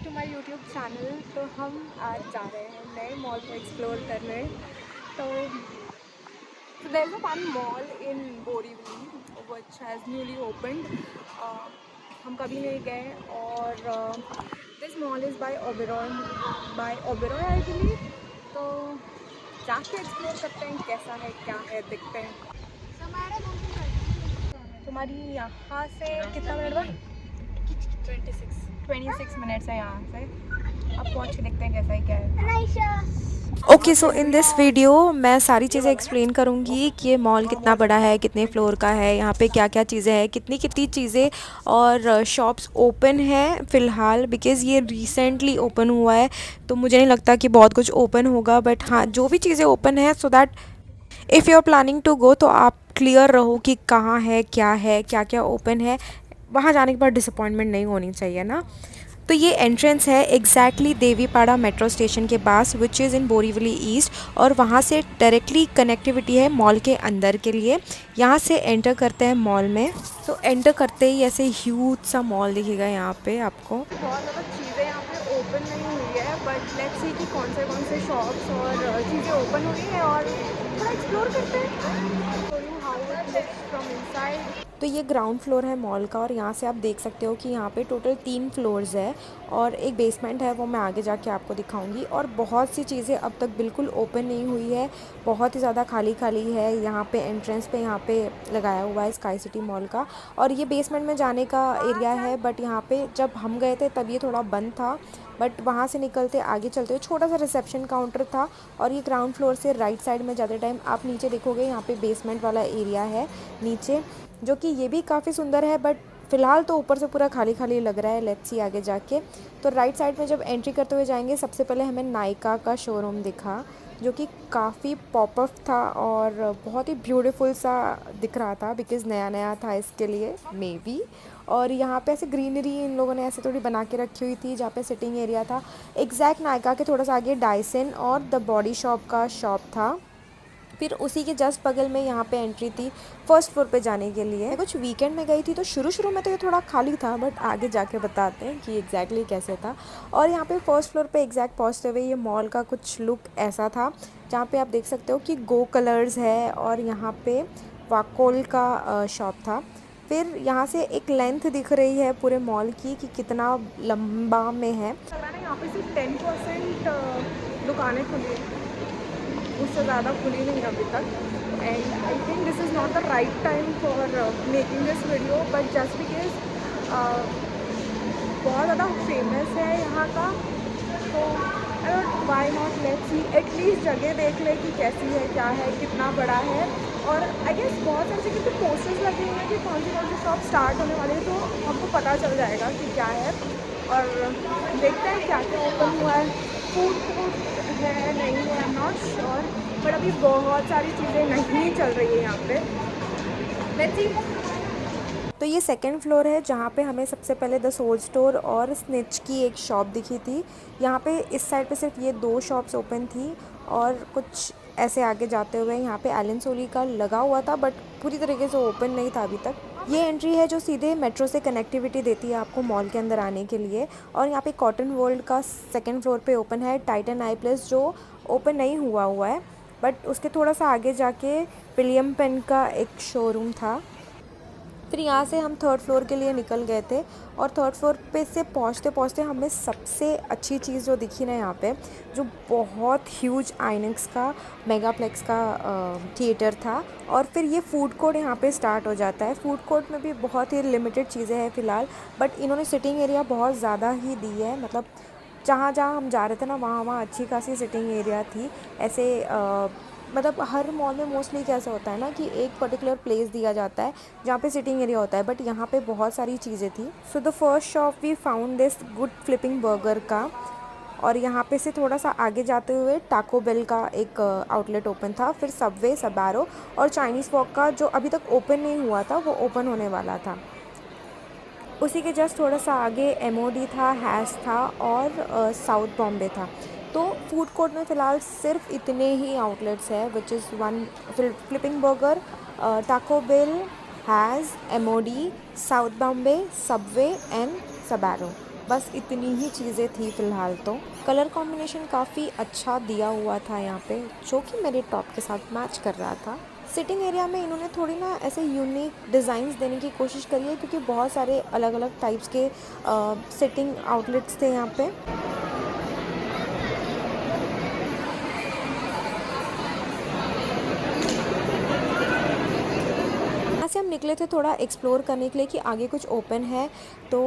To my YouTube channel. तो हम आज जा रहे हैं नए मॉल को एक्सप्लोर करने। तो there is a one mall in Borivali which has newly opened. हम कभी नहीं गए और this mall is by Oberoi I believe. तो जाके एक्सप्लोर करते हैं कैसा है क्या है, देखते हैं। तुम्हारी यहाँ से कितना मिनट बाद? 26 मिनट्स है यहाँ से। अब पहुँच के देखते हैं कैसा है क्या है। Okay, so in this video मैं सारी चीज़ें एक्सप्लेन करूँगी कि ये मॉल कितना बड़ा है, कितने फ्लोर का है, यहाँ पे क्या क्या चीज़ें हैं, कितनी कितनी चीज़ें और शॉप्स ओपन हैं फ़िलहाल, बिकॉज़ ये रिसेंटली ओपन हुआ है। तो मुझे नहीं लगता कि बहुत कुछ ओपन होगा, बट हाँ, जो भी चीज़ें ओपन है, so that if you are planning to go तो आप क्लियर रहो कि कहाँ है, क्या क्या ओपन है। वहाँ जाने के बाद डिसअपॉइंटमेंट नहीं होनी चाहिए ना। तो ये एंट्रेंस है एग्जैक्टली देवीपाड़ा मेट्रो स्टेशन के पास, which is in Borivali east, और वहाँ से डायरेक्टली कनेक्टिविटी है मॉल के अंदर के लिए। यहाँ से एंटर करते हैं मॉल में। तो एंटर करते ही ऐसे ह्यूज सा मॉल दिखेगा यहाँ पे आपको। बहुत ज़्यादा चीज़ें यहाँ पे ओपन नहीं हुई है, बट लेट्स सी कि कौन से शॉप्स और चीज़ें ओपन हुई हैं और थोड़ा एक्सप्लोर करते हैं। Show you how it looks from inside. तो ये ग्राउंड फ्लोर है मॉल का, और यहाँ से आप देख सकते हो कि यहाँ पे टोटल 3 फ्लोर्स है और एक बेसमेंट है, वो मैं आगे जाके आपको दिखाऊंगी। और बहुत सी चीज़ें अब तक बिल्कुल ओपन नहीं हुई है, बहुत ही ज़्यादा खाली खाली है। यहाँ पे एंट्रेंस पे यहाँ पे लगाया हुआ है स्काई सिटी मॉल का, और ये बेसमेंट में जाने का एरिया है। बट यहाँ पे जब हम गए थे तब ये थोड़ा बंद था, बट वहाँ से निकलते आगे चलते हुए छोटा सा रिसेप्शन काउंटर था। और ये ग्राउंड फ्लोर से राइट साइड में जाते टाइम आप नीचे देखोगे, यहाँ पे बेसमेंट वाला एरिया है नीचे, जो कि ये भी काफ़ी सुंदर है। बट फ़िलहाल तो ऊपर से पूरा खाली खाली लग रहा है, लेट्स सी आगे जाके। तो राइट साइड में जब एंट्री करते हुए जाएंगे, सबसे पहले हमें नायका का शोरूम दिखा, जो कि काफ़ी पॉपअप था और बहुत ही ब्यूटीफुल सा दिख रहा था, बिकॉज़ नया नया था इसके लिए मे बी। और यहाँ पे ऐसे ग्रीनरी इन लोगों ने ऐसे थोड़ी बना के रखी हुई थी, जहाँ पे सिटिंग एरिया था। एग्जैक्ट नायका के थोड़ा सा आगे डाइसन और द बॉडी शॉप का शॉप था। फिर उसी के जस्ट बगल में यहाँ पे एंट्री थी फर्स्ट फ्लोर पे जाने के लिए। मैं कुछ वीकेंड में गई थी, तो शुरू में तो ये थोड़ा खाली था, बट आगे जाके बताते हैं कि एग्जैक्टली कैसे था। और यहाँ पे फर्स्ट फ्लोर पे एग्जैक्ट पहुँचते हुए ये मॉल का कुछ लुक ऐसा था, जहाँ पे आप देख सकते हो कि गो कलर्स है, और यहाँ पे वाकोल का शॉप था। फिर यहाँ से एक लेंथ दिख रही है पूरे मॉल की कि कितना लंबा में है। लग रहा है ना यहाँ पे सिर्फ 10% दुकानें खुली हैं, उससे ज़्यादा खुली नहीं अभी तक। And I think this is not the right time for making this video, but just because बहुत ज़्यादा फेमस है यहाँ का, तो why not, let's see at least जगह देख ले कि कैसी है, क्या है, कितना बड़ा है। और आई गेस बहुत सारी जगह पे पोस्टर्स लगे हुए हैं कि कौन सी शॉप स्टार्ट होने वाली है, तो हमको पता चल जाएगा कि क्या है। और देखते हैं क्या क्या ओपन हुआ है। फूड कोर्ट है नहीं है, I am not sure, but अभी बहुत सारी चीज़ें नहीं चल रही है यहाँ पे। Let's see. तो ये सेकंड फ्लोर है, जहाँ पे हमें सबसे पहले द सोल स्टोर और स्निच की एक शॉप दिखी थी। यहाँ पे इस साइड पे सिर्फ ये 2 शॉप्स ओपन थी, और कुछ ऐसे आगे जाते हुए यहाँ पे एलन सोली का लगा हुआ था, बट पूरी तरीके से ओपन नहीं था अभी तक। ये एंट्री है जो सीधे मेट्रो से कनेक्टिविटी देती है आपको मॉल के अंदर आने के लिए। और यहाँ पे कॉटन वर्ल्ड का सेकेंड फ्लोर पे ओपन है टाइटन आई प्लस, जो ओपन नहीं हुआ है, बट उसके थोड़ा सा आगे जाके विलियम पेन का एक शोरूम था। फिर यहाँ से हम थर्ड फ्लोर के लिए निकल गए थे, और थर्ड फ्लोर पे से पहुँचते पहुँचते हमें सबसे अच्छी चीज़ जो दिखी ना यहाँ पे, जो बहुत ह्यूज आइनक्स का मेगाप्लेक्स का थिएटर था। और फिर ये फूड कोर्ट यहाँ पे स्टार्ट हो जाता है। फूड कोर्ट में भी बहुत ही लिमिटेड चीज़ें हैं फ़िलहाल, बट इन्होंने सिटिंग एरिया बहुत ज़्यादा ही दी है। मतलब जहाँ जहाँ हम जा रहे थे ना, वहाँ अच्छी खासी सिटिंग एरिया थी। ऐसे मतलब हर मॉल में मोस्टली कैसा होता है ना कि एक पर्टिकुलर प्लेस दिया जाता है जहाँ पे सिटिंग एरिया होता है, बट यहाँ पे बहुत सारी चीज़ें थी। So the first shop we found this Good Flipping Burger का, और यहाँ पे से थोड़ा सा आगे जाते हुए टाको बेल का एक आउटलेट ओपन था। फिर सबवे, सबारो और चाइनीज़ वॉक का, जो अभी तक ओपन नहीं हुआ था, वो ओपन होने वाला था। उसी के जस्ट थोड़ा सा आगे एमओडी था, हैश था, और साउथ बॉम्बे था। तो फूड कोर्ट में फ़िलहाल सिर्फ इतने ही आउटलेट्स है, which is one Flipping Burger, Taco Bell, has, MOD, South Bombay, Subway and Sbarro. बस इतनी ही चीज़ें थी फ़िलहाल तो। कलर कॉम्बिनेशन काफ़ी अच्छा दिया हुआ था यहाँ पे, जो कि मेरे टॉप के साथ मैच कर रहा था। सिटिंग एरिया में इन्होंने थोड़ी ना ऐसे यूनिक डिज़ाइंस देने की कोशिश करी है, क्योंकि बहुत सारे अलग अलग टाइप्स के सिटिंग आउटलेट्स थे यहाँ पे। यहाँ से हम निकले थे थोड़ा एक्सप्लोर करने के लिए कि आगे कुछ ओपन है। तो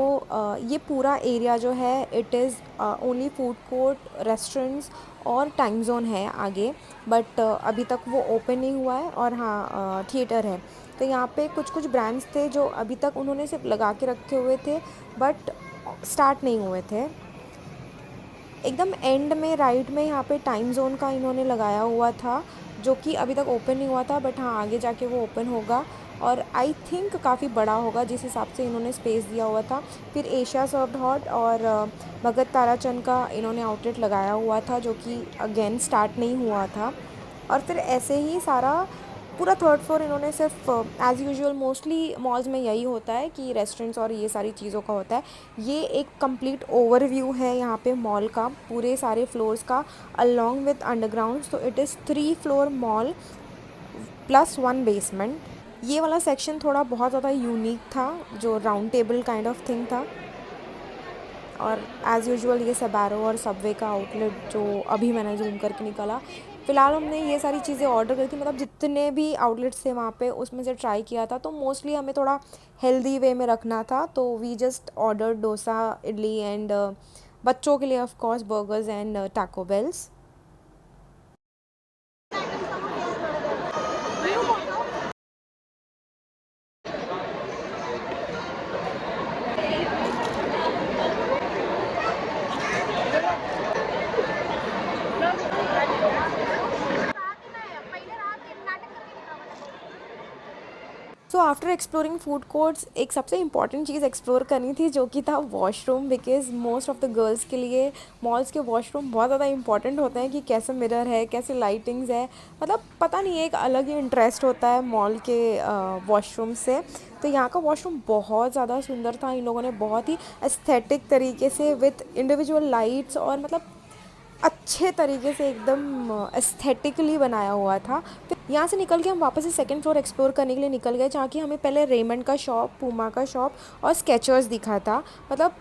ये पूरा एरिया जो है it is only food court, restaurants और टाइम जोन है आगे, बट अभी तक वो ओपन नहीं हुआ है। और हाँ, थिएटर है। तो यहाँ पे कुछ कुछ ब्रांड्स थे जो अभी तक उन्होंने सिर्फ लगा के रखे हुए थे, बट स्टार्ट नहीं हुए थे। एकदम एंड में राइट में यहाँ पे टाइम जोन का इन्होंने लगाया हुआ था, जो कि अभी तक ओपन नहीं हुआ था, बट हाँ आगे जाके वो ओपन होगा। और आई थिंक काफ़ी बड़ा होगा जिस हिसाब से इन्होंने स्पेस दिया हुआ था। फिर एशिया सर्व्ड हॉट और भगत ताराचंद का इन्होंने आउटलेट लगाया हुआ था, जो कि अगेन स्टार्ट नहीं हुआ था। और फिर ऐसे ही सारा पूरा थर्ड फ्लोर इन्होंने सिर्फ एज़ यूजुअल मोस्टली मॉल्स में यही होता है कि रेस्टोरेंट्स और ये सारी चीज़ों का होता है। ये एक कंप्लीट ओवरव्यू है यहाँ पे मॉल का, पूरे सारे फ्लोर्स का अलोंग विद अंडरग्राउंड। तो it is 3 floor mall plus 1 basement. ये वाला सेक्शन थोड़ा बहुत ज़्यादा यूनिक था, जो round table kind of thing था। और एज़ यूजुअल ये सबारो और सबवे का आउटलेट जो अभी मैंने जूम करके निकाला। फ़िलहाल हमने ये सारी चीज़ें ऑर्डर करी थी, मतलब जितने भी आउटलेट्स थे वहाँ पे उसमें से ट्राई किया था। तो मोस्टली हमें थोड़ा हेल्दी वे में रखना था, तो we just order dosa, idli and बच्चों के लिए of course burgers and Taco Bells. So after exploring food courts एक सबसे इंपॉर्टेंट चीज़ एक्सप्लोर करनी थी, जो कि था washroom. Because most of the girls के लिए मॉल्स के वॉशरूम बहुत ज़्यादा इंपॉर्टेंट होते हैं कि कैसे मिरर है, कैसे लाइटिंग्स है, मतलब पता नहीं, एक अलग ही इंटरेस्ट होता है मॉल के वॉशरूम से। तो यहाँ का वॉशरूम बहुत ज़्यादा सुंदर था। इन लोगों ने बहुत ही एस्थेटिक तरीके से विथ इंडिविजुअल लाइट्स और मतलब अच्छे तरीके से एकदम एस्थेटिकली बनाया हुआ था। फिर यहाँ से निकल के हम वापस से सेकंड फ्लोर एक्सप्लोर करने के लिए निकल गए, जहाँ कि हमें पहले रेमंड का शॉप, पूमा का शॉप और स्केचर्स दिखा था। मतलब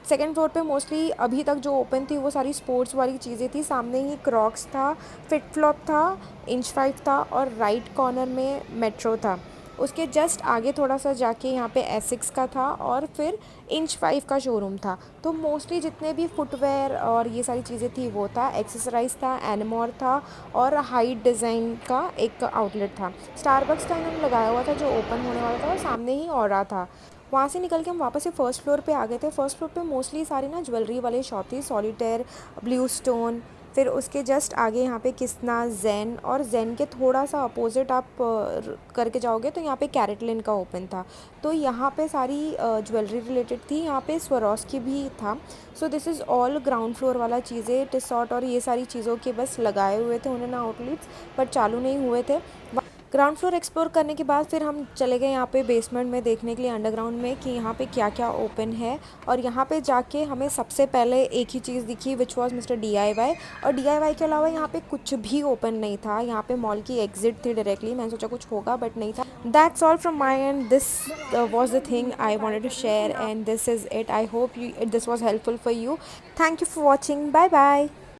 सेकंड फ्लोर पे मोस्टली अभी तक जो ओपन थी वो सारी स्पोर्ट्स वाली चीज़ें थी। सामने ही क्रॉक्स था, फिट फ्लॉप था, इंच 5 था और राइट कॉर्नर में मेट्रो था। उसके जस्ट आगे थोड़ा सा जाके यहाँ पे एसिक्स का था और फिर इंच 5 का शोरूम था। तो मोस्टली जितने भी फुटवेयर और ये सारी चीज़ें थी वो था, एक्सेसराइज था, एनमोर था और हाइट डिज़ाइन का एक आउटलेट था। स्टारबक्स का इन्होंने लगाया हुआ था जो ओपन होने वाला था और सामने ही ऑरा था। वहाँ से निकल के हम वापस से फर्स्ट फ्लोर पे आ गए थे। फर्स्ट फ्लोर पे मोस्टली सारी ना ज्वेलरी वाले शॉप थी, सॉलिटेयर, ब्लू स्टोन। फिर उसके जस्ट आगे यहाँ पे किस्ना, जैन और जैन के थोड़ा सा अपोजिट आप करके जाओगे तो यहाँ पे कैरेटलिन का ओपन था। तो यहाँ पे सारी ज्वेलरी रिलेटेड थी। यहाँ पे स्वरोस्की भी था। So this is all ground floor वाला चीज़ें, टिसॉट और ये सारी चीज़ों के बस लगाए हुए थे उन्होंने आउटलेट्स, बट चालू नहीं हुए थे। ग्राउंड फ्लोर एक्सप्लोर करने के बाद फिर हम चले गए यहाँ पे बेसमेंट में देखने के लिए, अंडरग्राउंड में, कि यहाँ पे क्या क्या ओपन है। और यहाँ पे जाके हमें सबसे पहले एक ही चीज़ दिखी विच वॉज मिस्टर DIY। और DIY के अलावा यहाँ पे कुछ भी ओपन नहीं था। यहाँ पे मॉल की एग्जिट थी डायरेक्टली, मैंने सोचा कुछ होगा बट नहीं था। That's all from my end, this was the thing I wanted to share and this is it. I hope you this was helpful for you. Thank you for watching, bye bye.